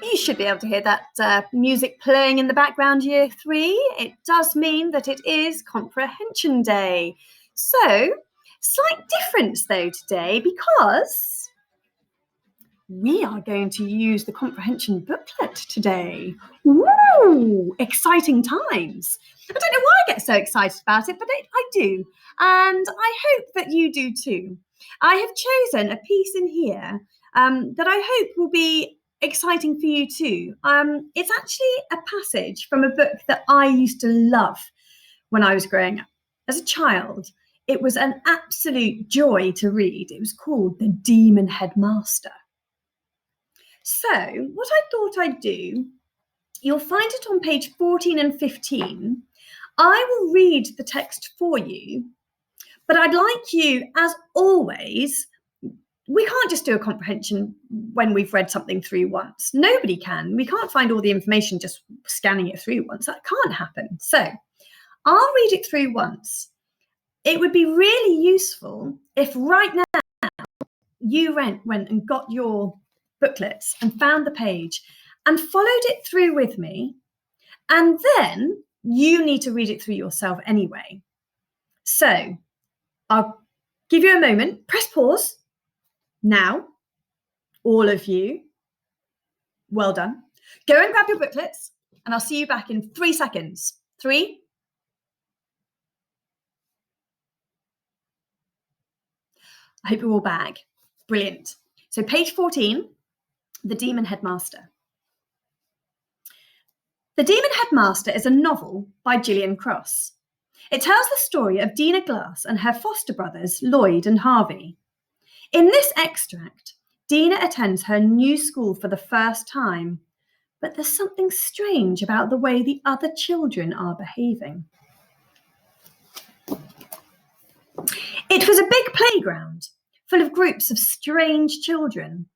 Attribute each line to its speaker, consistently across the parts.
Speaker 1: You should be able to hear that music playing in the background, Year 3. It does mean that it is Comprehension Day. So, slight difference though today, because we are going to use the comprehension booklet today. Woo! Exciting times. I don't know why I get so excited about it, but I do. And I hope that you do too. I have chosen a piece in here that I hope will be exciting for you too. It's actually a passage from a book that I used to love when I was growing up. As a child, it was an absolute joy to read. It was called The Demon Headmaster. So what I thought I'd do, you'll find it on page 14 and 15. I will read the text for you, but I'd like you, as always, we can't just do a comprehension when we've read something through once. Nobody can. We can't find all the information just scanning it through once. That can't happen. So I'll read it through once. It would be really useful if right now you went and got your booklets and found the page and followed it through with me, and then you need to read it through yourself anyway. So I'll give you a moment. Press pause. Now, all of you, well done. Go and grab your booklets, and I'll see you back in 3 seconds. 3. I hope you're all back. Brilliant. So page 14, The Demon Headmaster. The Demon Headmaster is a novel by Gillian Cross. It tells the story of Dina Glass and her foster brothers, Lloyd and Harvey. In this extract, Dina attends her new school for the first time, but there's something strange about the way the other children are behaving. It was a big playground, full of groups of strange children.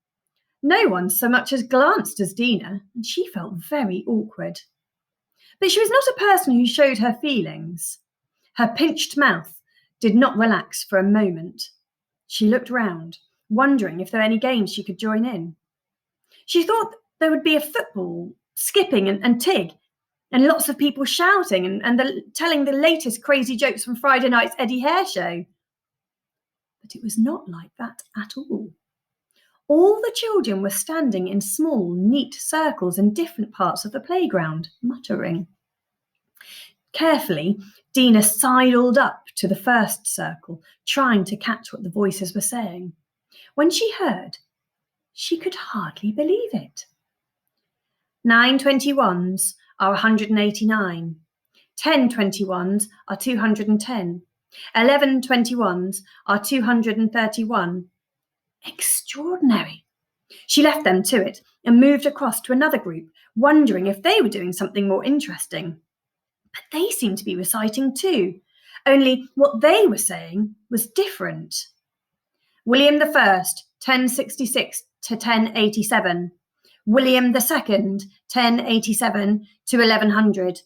Speaker 1: No one so much as glanced as Dina, and she felt very awkward. But she was not a person who showed her feelings. Her pinched mouth did not relax for a moment. She looked round, wondering if there were any games she could join in. She thought there would be a football, skipping and tig, and lots of people shouting and telling the latest crazy jokes from Friday night's Eddie Hare show. But it was not like that at all. All the children were standing in small, neat circles in different parts of the playground, muttering. Carefully, Dina sidled up to the first circle, trying to catch what the voices were saying. When she heard, she could hardly believe it. 9 21s are 189. 10 21s are 210. 11 21s are 231. Extraordinary. She left them to it and moved across to another group, wondering if they were doing something more interesting. But they seemed to be reciting too, only what they were saying was different. William I, 1066 to 1087. William II, 1087 to 1100.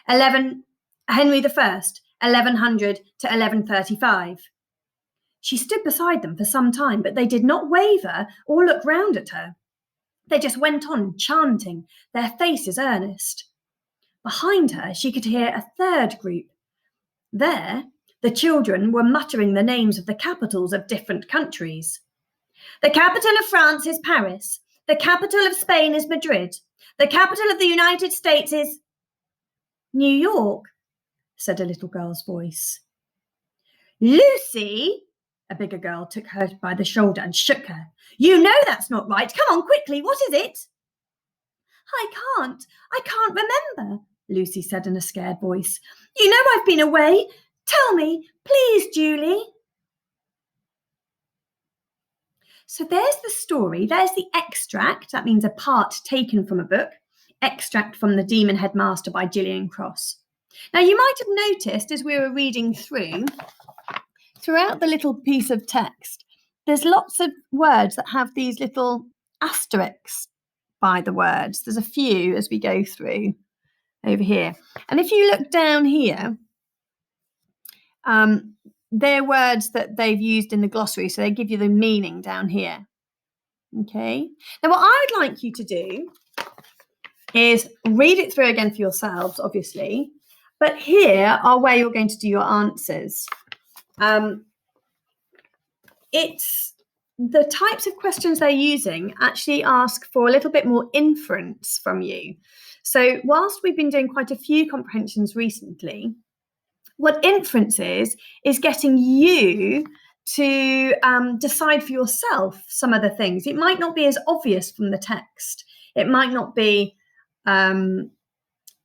Speaker 1: Henry I, 1100 to 1135. She stood beside them for some time, but they did not waver or look round at her. They just went on chanting, their faces earnest. Behind her, she could hear a third group. There, the children were muttering the names of the capitals of different countries. The capital of France is Paris. The capital of Spain is Madrid. The capital of the United States is New York, said a little girl's voice. Lucy, a bigger girl took her by the shoulder and shook her. You know that's not right. Come on, quickly. What is it? I can't remember, Lucy said in a scared voice. You know I've been away. Tell me, please, Julie. So there's the story. There's the extract. That means a part taken from a book. Extract from The Demon Headmaster by Gillian Cross. Now, you might have noticed as we were reading throughout the little piece of text, there's lots of words that have these little asterisks by the words. There's a few as we go through over here. And if you look down here, they're words that they've used in the glossary, so they give you the meaning down here. Okay. Now, what I would like you to do is read it through again for yourselves, obviously, but here are where you're going to do your answers. It's the types of questions they're using actually ask for a little bit more inference from you. So whilst we've been doing quite a few comprehensions recently, what inference is getting you to decide for yourself some of the things. It might not be as obvious from the text. It might not be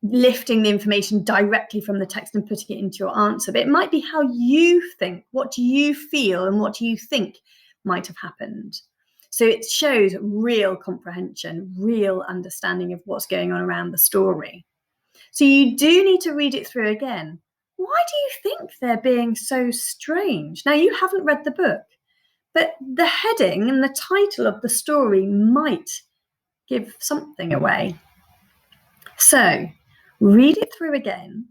Speaker 1: lifting the information directly from the text and putting it into your answer, but it might be how you think, what do you feel, and what do you think might have happened. So it shows real comprehension, real understanding of what's going on around the story. So you do need to read it through again. Why do you think they're being so strange? Now, you haven't read the book, but the heading and the title of the story might give something away. So read it through again.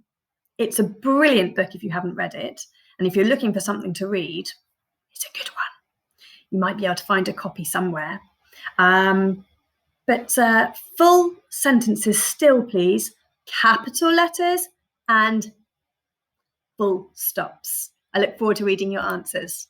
Speaker 1: It's a brilliant book if you haven't read it. And if you're looking for something to read, it's a good one. You might be able to find a copy somewhere. But full sentences still, please. Capital letters and full stops. I look forward to reading your answers.